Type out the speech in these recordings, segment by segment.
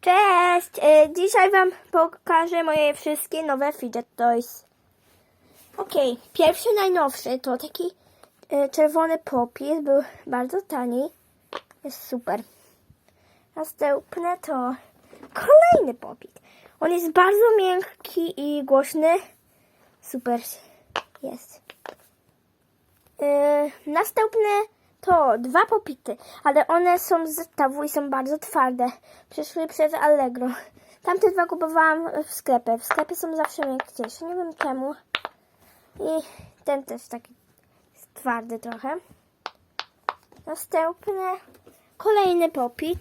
Cześć! Dzisiaj Wam pokażę moje wszystkie nowe fidget toys. Pierwszy, najnowszy to taki czerwony popis. Był bardzo tani. Jest super. Następne to kolejny popis. On jest bardzo miękki i głośny. Super jest. Następne to dwa popity, ale one są z zestawu i są bardzo twarde. Przyszły przez Allegro. Tamte dwa kupowałam w sklepie. W sklepie są zawsze miękciejsze. Nie wiem czemu. I ten też taki jest twardy trochę. Następny kolejny popit.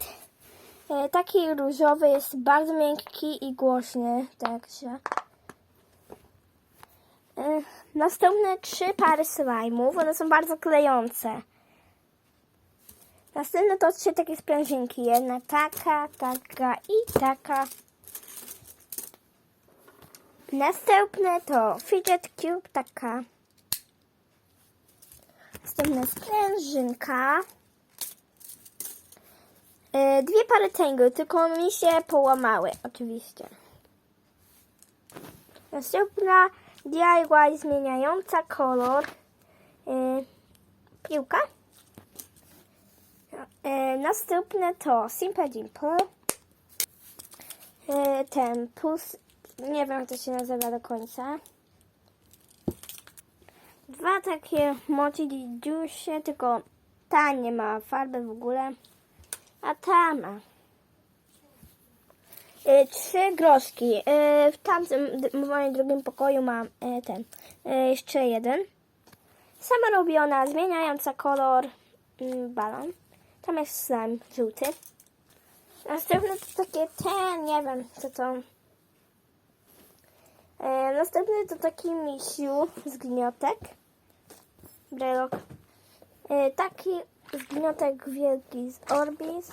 Taki różowy, jest bardzo miękki i głośny. Także. Następne 3 pary slajmów. One są bardzo klejące. Następne to 3 takie sprężynki. Jedna taka, taka i taka. Następne to fidget cube, taka. Następna sprężynka. 2 pary tangle, tylko mi się połamały, oczywiście. Następna DIY zmieniająca kolor. Piłka. Następne to Simple Dimple. Ten puls, nie wiem jak to się nazywa do końca. 2 takie mochi dziusie, tylko ta nie ma farby w ogóle, a ta ma. 3 groszki. W moim drugim pokoju mam jeszcze jeden. Sama robiona, zmieniająca kolor balon. Tam jest slime żółty. Następne to takie nie wiem co to. Następny to taki misiu z gniotek. Brelok. Taki zgniotek wielki z Orbis.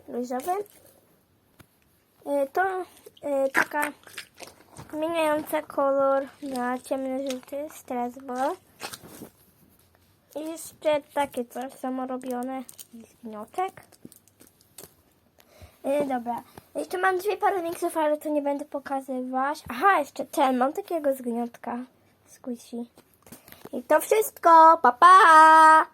Różowy. To taka zmieniająca kolor na ciemny żółty stress ball. I jeszcze takie coś samorobione z gniotek. Dobra. Jeszcze mam 2 pary miksów, ale to nie będę pokazywać. Aha, jeszcze ten. Mam takiego zgniotka. Squishy. I to wszystko. Pa, pa!